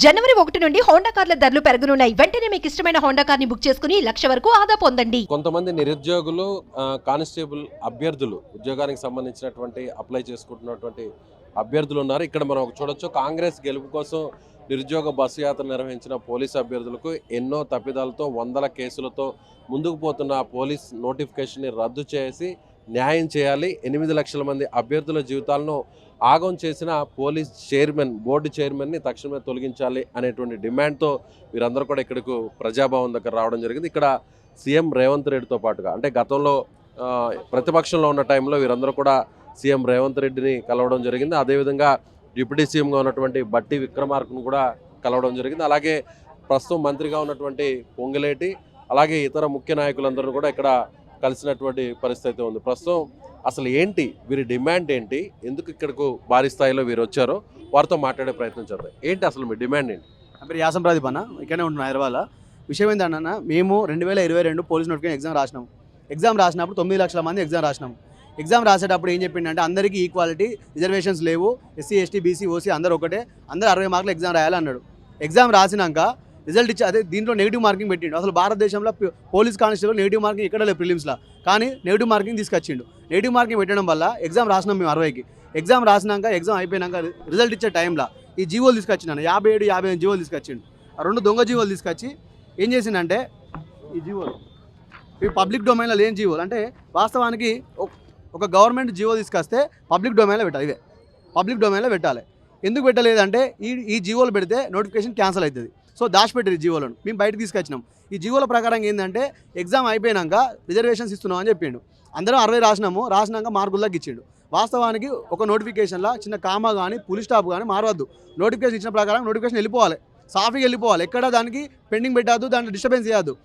జనవరి 1 నుండి హోండా కార్ల ధరలు పెరగనున్నాయి. వెంటనే మీకు ఇష్టమైన హోండా కార్ని బుక్ చేసుకుని 1,00,000 వరకు ఆదా పొందండి. కొంతమంది నిరుద్యోగులు కానిస్టేబుల్ అభ్యర్థులు ఉద్యోగానికి సంబంధించినటువంటి అప్లై చేసుకుంటున్నటువంటి అభ్యర్థులు ఉన్నారు. ఇక్కడ మనం చూడొచ్చు, కాంగ్రెస్ గెలుపు కోసం నిరుద్యోగ బస్సు యాత్ర నిర్వహించిన పోలీసు అభ్యర్థులకు ఎన్నో తప్పిదాలతో వందల కేసులతో ముందుకు పోతున్న పోలీస్ నోటిఫికేషన్ని రద్దు చేసి న్యాయం చేయాలి, 8 లక్షల మంది అభ్యర్థుల జీవితాలను ఆగం చేసిన పోలీస్ చైర్మన్, బోర్డు చైర్మన్ని తక్షణమే తొలగించాలి అనేటువంటి డిమాండ్తో వీరందరూ కూడా ఇక్కడకు ప్రజాభవన్ దగ్గర రావడం జరిగింది. ఇక్కడ సీఎం రేవంత్ రెడ్డితో పాటుగా, అంటే గతంలో ప్రతిపక్షంలో ఉన్న టైంలో వీరందరూ కూడా సీఎం రేవంత్ రెడ్డిని కలవడం జరిగింది. అదేవిధంగా డిప్యూటీ సీఎంగా ఉన్నటువంటి బట్టి విక్రమార్కను కూడా కలవడం జరిగింది. అలాగే ప్రస్తుతం మంత్రిగా ఉన్నటువంటి పొంగులేటి, అలాగే ఇతర ముఖ్య నాయకులందరూ కూడా ఇక్కడ కలిసినటువంటి పరిస్థితి ఉంది. ప్రస్తుతం అసలు ఏంటి వీరి డిమాండ్ ఏంటి, ఎందుకు ఇక్కడకు భారీ స్థాయిలో వీరు వచ్చారో వారితో మాట్లాడే ప్రయత్నం చేద్దాం. ఏంటి అసలు మీ డిమాండ్ ఏంటి? నా పేరు యాసం ప్రదీప్ అన్న, ఇక్కడనే ఉంటున్నా హైదరాబాద్లో. విషయం ఏంటన్న, మేము 2022 పోలీస్ నోటిఫికేషన్ ఎగ్జామ్ రాసినప్పుడు 9 లక్షల మంది ఎగ్జామ్ రాసేటప్పుడు ఏం చెప్పిండంటే అందరికీ ఈక్వాలిటీ, రిజర్వేషన్స్ లేవు, ఎస్సీ ఎస్టీ బీసీ ఓసీ అందరూ ఒకటే, అందరూ 60 మార్కులు ఎగ్జామ్ రాయాలన్నాడు. ఎగ్జామ్ రాసినాక రిజల్ట్ ఇచ్చి అదే దీంట్లో నెగిటివ్ మార్కింగ్ పెట్టిండు. అసలు భారతదేశంలో పోలీస్ కానిస్టేబుల్ నెగిటివ్ మార్కింగ్ ఇక్కడ లేదు ప్రిలిమ్స్లో, కానీ నెగిటివ్ మార్కింగ్ తీసుకొచ్చిండు. నెగిటివ్ మార్కింగ్ పెట్టడం వల్ల ఎగ్జామ్ రాసినాం మేము 60కి. ఎగ్జామ్ రాసినాక ఎగ్జామ్ అయిపోయినాక రిజల్ట్ ఇచ్చే టైంలో ఈ జీవోలు తీసుకొచ్చినాను, 57, 58 జీవోలు తీసుకొచ్చిండు. ఆ 2 దొంగ జీవోలు తీసుకొచ్చి ఏం చేసిండంటే, ఈ జీవోలు ఇవి పబ్లిక్ డొమైన్లో లేని జీవోలు. అంటే వాస్తవానికి ఒక గవర్నమెంట్ జీవో తీసుకొస్తే పబ్లిక్ డొమైన్లో పెట్టాలి, ఇవే పబ్లిక్ డొమైన్లో పెట్టాలి. ఎందుకు పెట్టలేదంటే ఈ జీవోలు పెడితే నోటిఫికేషన్ క్యాన్సిల్ అవుతుంది. సో దాచిపెట్టారు ఈ జీవోలను, మేము బయటకు తీసుకొచ్చినాం. ఈ జీవోల ప్రకారం ఏంటంటే ఎగ్జామ్ అయిపోయినాక రిజర్వేషన్స్ ఇస్తున్నాం అని చెప్పిండు. అందరం 60 రాసినాక మార్కులు తగ్గించిండు. వాస్తవానికి ఒక నోటిఫికేషన్లో చిన్న కామా కానీ పులి స్టాప్ కానీ మారవద్దు. నోటిఫికేషన్ ఇచ్చిన ప్రకారం నోటిఫికేషన్ వెళ్ళిపోవాలి, సాఫీగా వెళ్ళిపోవాలి. ఎక్కడ దానికి పెండింగ్ పెట్టద్దు, దాంట్లో డిస్టర్బెన్స్ చేయొద్దు.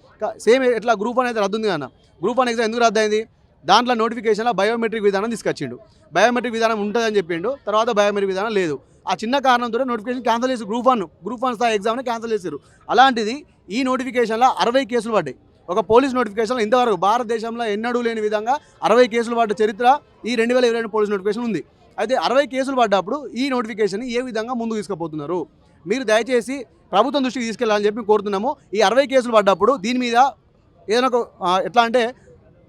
సేమ్ ఎట్లా గ్రూప్ 1 అయితే రద్దు ఉంది కదా, గ్రూప్ 1 ఎగ్జామ్ ఎందుకు రద్దు అయింది? దాంట్లో నోటిఫికేషన్లో బయోమెట్రిక్ విధానం తీసుకొచ్చిండు. బయోమెట్రిక్ విధానం ఉంటుందని చెప్పిండు, తర్వాత బయోమెట్రిక్ విధానం లేదు. ఆ చిన్న కారణంతో నోటిఫికేషన్ క్యాన్సిల్ చేసి గ్రూప్ 1 స్థాయి ఎగ్జామ్ని క్యాన్సిల్ చేశారు. అలాంటిది ఈ నోటిఫికేషన్లో 60 కేసులు పడ్డాయి. ఒక పోలీస్ నోటిఫికేషన్లో ఇంతవరకు భారతదేశంలో ఎన్నడూ లేని విధంగా 60 కేసులు పడ్డ చరిత్ర ఈ 2022 పోలీస్ నోటిఫికేషన్ ఉంది. అయితే 60 కేసులు పడ్డప్పుడు ఈ నోటిఫికేషన్ ఏ విధంగా ముందుకు తీసుకుపోతున్నారు, మీరు దయచేసి ప్రభుత్వం దృష్టికి తీసుకెళ్లాలని చెప్పి కోరుతున్నాము. ఈ 60 కేసులు పడ్డప్పుడు దీని మీద ఏదైనా ఎట్లా అంటే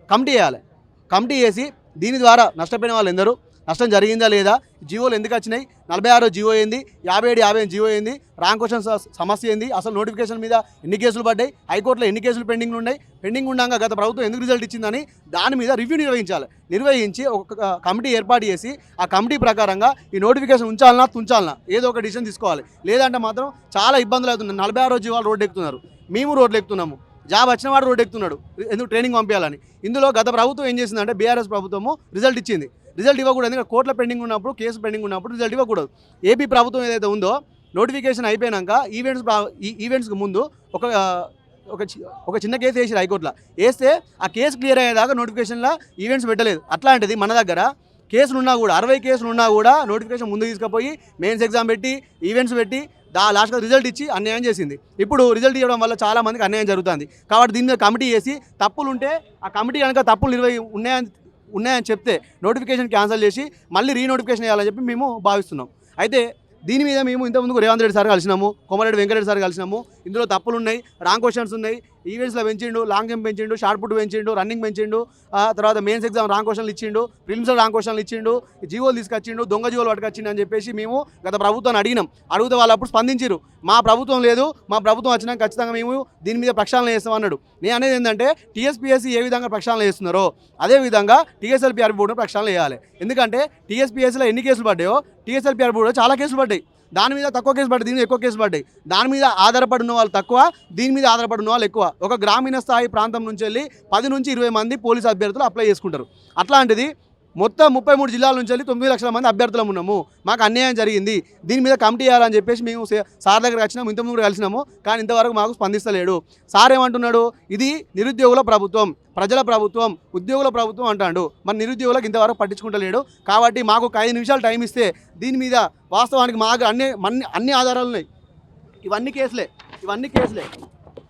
కమిటీ చేసి దీని ద్వారా నష్టపోయిన వాళ్ళు ఎందరూ, నష్టం జరిగిందా లేదా, జీవోలు ఎందుకు వచ్చినాయి, 46 జీవో ఏంది, 57, 58 జీవో ఏంది, ర్యాంక్ క్వశ్చన్ సమస్య ఏంది, అసలు నోటిఫికేషన్ మీద ఎన్ని కేసులు పడ్డాయి, హైకోర్టులో ఎన్ని కేసులు పెండింగ్ ఉండగా గత ప్రభుత్వం ఎందుకు రిజల్ట్ ఇచ్చిందని దాని మీద రివ్యూ నిర్వహించి ఒక కమిటీ ఏర్పాటు చేసి ఆ కమిటీ ప్రకారంగా ఈ నోటిఫికేషన్ ఉంచాలనా ఏదో ఒక డిసిషన్ తీసుకోవాలి. లేదంటే మాత్రం చాలా ఇబ్బందులు అవుతున్నాయి. 46 జీవాలు రోడ్డు ఎక్కుతున్నారు, మేము రోడ్లు ఎక్కుతున్నాము, జాబ్ వచ్చిన వాడు రోడ్డు ఎక్కుతున్నాడు, ఎందుకు ట్రైనింగ్ పంపించాలని. ఇందులో గత ప్రభుత్వం ఏం చేసిందంటే బీఆర్ఎస్ ప్రభుత్వము రిజల్ట్ ఇచ్చింది. రిజల్ట్ ఇవ్వకూడదు, ఎందుకంటే కోర్టులో పెండింగ్ ఉన్నప్పుడు, కేసు పెండింగ్ ఉన్నప్పుడు రిజల్ట్ ఇవ్వకూడదు. ఏపీ ప్రభుత్వం ఏదైతే ఉందో నోటిఫికేషన్ అయిపోయాక ఈవెంట్స్కి ముందు ఒక చిన్న కేసు వేసారు హైకోర్టులో. వేస్తే ఆ కేసు క్లియర్ అయ్యేదాకా నోటిఫికేషన్లో ఈవెంట్స్ పెట్టలేదు. అట్లాంటిది మన దగ్గర కేసులున్నా కూడా 60 కేసులున్నా కూడా నోటిఫికేషన్ ముందు తీసుకుపోయి మెయిన్స్ ఎగ్జామ్ పెట్టి ఈవెంట్స్ పెట్టి లాస్ట్గా రిజల్ట్ ఇచ్చి అన్యాయం చేసింది. ఇప్పుడు రిజల్ట్ ఇవ్వడం వల్ల చాలామందికి అన్యాయం జరుగుతుంది. కాబట్టి దీని మీద కమిటీ చేసి తప్పులుంటే ఆ కమిటీ కనుక తప్పులు ఉన్నాయని చెప్తే నోటిఫికేషన్ క్యాన్సిల్ చేసి మళ్ళీ రీనోటిఫికేషన్ చేయాలని చెప్పి మేము భావిస్తున్నాం. అయితే దీని మీద మేము ఇంతకుముందు రేవంత్ రెడ్డి సార్ కలిసినాము, కోమరెడ్డి వెంకటరెడ్డి సార్ కలిసినాము. ఇందులో తప్పులు ఉన్నాయి, రాంగ్ క్వశ్చన్స్ ఉన్నాయి, ఈవెంట్స్లో పెంచిండు, లాంగ్ జంప్ పెంచిండు, షార్ట్ పుట్ పెంచిండు, రన్నింగ్ పెంచిండు, తర్వాత మెయిన్స్ ఎగ్జామ్ రాంగ్ క్వశ్చన్లు ఇచ్చిండు, ప్రిలిమ్స్లో రాంగ్ క్వశ్చన్లు ఇచ్చిండు, జీవోలు తీసుకొచ్చిండు, దొంగ జీవోలు పట్టుకొచ్చిండు అని చెప్పేసి మేము గత ప్రభుత్వాన్ని అడిగితే వాళ్ళు అప్పుడు స్పందించారు. మా ప్రభుత్వం లేదు, మా ప్రభుత్వం వచ్చినాక ఖచ్చితంగా మేము దీని మీద ప్రక్షాళన చేస్తాం అన్నాడు. నేను అనేది ఏంటంటే టీఎస్పీఎస్సీ ఏ విధంగా ప్రక్షాళన చేస్తున్నారో అదేవిధంగా టీఎస్ఎల్పీఆర్ బోర్డును ప్రక్షాళన చేయాలి. ఎందుకంటే టీఎస్పీఎస్సీలో ఎన్ని కేసులు పడ్డాయో టీఎస్ఎల్పీఆర్ బోర్డులో చాలా కేసులు పడ్డాయి. దాని మీద తక్కువ కేసు పడ్డాయి, దీని మీద ఎక్కువ కేసు పడ్డాయి. దాని మీద ఆధారపడిన వాళ్ళు తక్కువ, దీని మీద ఆధారపడిన వాళ్ళు ఎక్కువ. ఒక గ్రామీణ స్థాయి ప్రాంతం నుంచి వెళ్ళి 10 నుంచి 20 మంది పోలీసు అభ్యర్థులు అప్లై చేసుకుంటారు. అట్లాంటిది మొత్తం 33 జిల్లాల నుంచి వెళ్ళి 9 లక్షల మంది అభ్యర్థులం ఉన్నాము, మాకు అన్యాయం జరిగింది, దీని మీద కమిటీ చేయాలని చెప్పేసి మేము సార్ దగ్గర వచ్చినాము, ఇంతకుముందు కూడా కలిసినాము, కానీ ఇంతవరకు మాకు స్పందిస్తలేడు. సార్ ఏమంటున్నాడు, ఇది నిరుద్యోగుల ప్రభుత్వం, ప్రజల ప్రభుత్వం, ఉద్యోగుల ప్రభుత్వం అంటాడు. మరి నిరుద్యోగులకు ఇంతవరకు పట్టించుకుంటలేడు. కాబట్టి మాకు 5 నిమిషాలు టైం ఇస్తే దీని మీద వాస్తవానికి మాకు అన్ని ఆధారాలు ఉన్నాయి. ఇవన్నీ కేసులే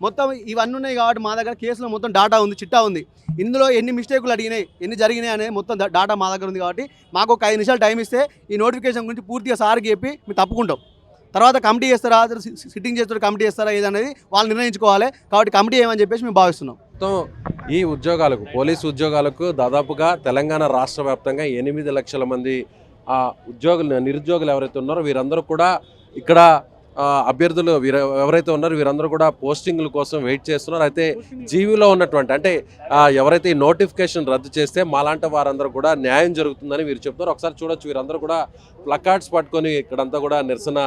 మొత్తం ఇవన్నీ ఉన్నాయి. కాబట్టి మా దగ్గర కేసులో మొత్తం డాటా ఉంది, చిట్టా ఉంది. ఇందులో ఎన్ని మిస్టేకులు అడిగినాయి, ఎన్ని జరిగినాయి అనేది మొత్తం డాటా మా దగ్గర ఉంది. కాబట్టి మాకు ఒక 5 నిమిషాలు టైం ఇస్తే ఈ నోటిఫికేషన్ గురించి పూర్తిగా సార్కి చెప్పి మేము తప్పుకుంటాం. తర్వాత కమిటీ చేస్తారా, సిట్టింగ్ చేస్తారా, కమిటీ చేస్తారా ఏదనేది వాళ్ళు నిర్ణయించుకోవాలి. కాబట్టి కమిటీ ఏమని చెప్పేసి మేము భావిస్తున్నాం. మొత్తం ఈ ఉద్యోగాలకు పోలీసు ఉద్యోగాలకు దాదాపుగా తెలంగాణ రాష్ట్ర వ్యాప్తంగా 8 లక్షల మంది నిరుద్యోగులు ఎవరైతే ఉన్నారో వీరందరూ కూడా ఇక్కడ అభ్యర్థులు ఎవరైతే ఉన్నారో వీరందరూ కూడా పోస్టింగ్ల కోసం వెయిట్ చేస్తున్నారు. అయితే జీవీలో ఉన్నటువంటి అంటే ఎవరైతే ఈ నోటిఫికేషన్ రద్దు చేస్తే మాలాంటి వారందరూ కూడా న్యాయం జరుగుతుందని వీరు చెప్తున్నారు. ఒకసారి చూడొచ్చు, వీరందరూ కూడా ప్లకార్డ్స్ పట్టుకొని ఇక్కడంతా కూడా నిరసన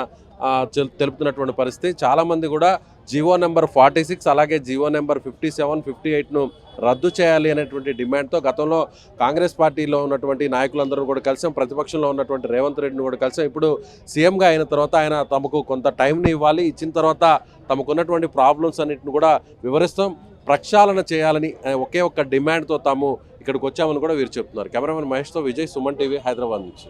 తెలుపుతున్నటువంటి పరిస్థితి. చాలామంది కూడా జీవో నెంబర్ 46 అలాగే జీవో నెంబర్ 57, 58ను రద్దు చేయాలి అనేటువంటి డిమాండ్తో గతంలో కాంగ్రెస్ పార్టీలో ఉన్నటువంటి నాయకులందరూ కూడా కలిసాం, ప్రతిపక్షంలో ఉన్నటువంటి రేవంత్ రెడ్డిని కూడా కలిసాం. ఇప్పుడు సీఎంగా అయిన తర్వాత ఆయన తమకు కొంత టైంని ఇవ్వాలి, ఇచ్చిన తర్వాత తమకున్నటువంటి ప్రాబ్లమ్స్ అన్నింటిని కూడా వివరిస్తాం, ప్రక్షాళన చేయాలని ఒకే ఒక్క డిమాండ్తో తాము ఇక్కడికి వచ్చామని కూడా వీరు చెప్తున్నారు. కెమెరామెన్ మహేష్తో విజయ్, సుమన్ టీవీ, హైదరాబాద్ నుంచి.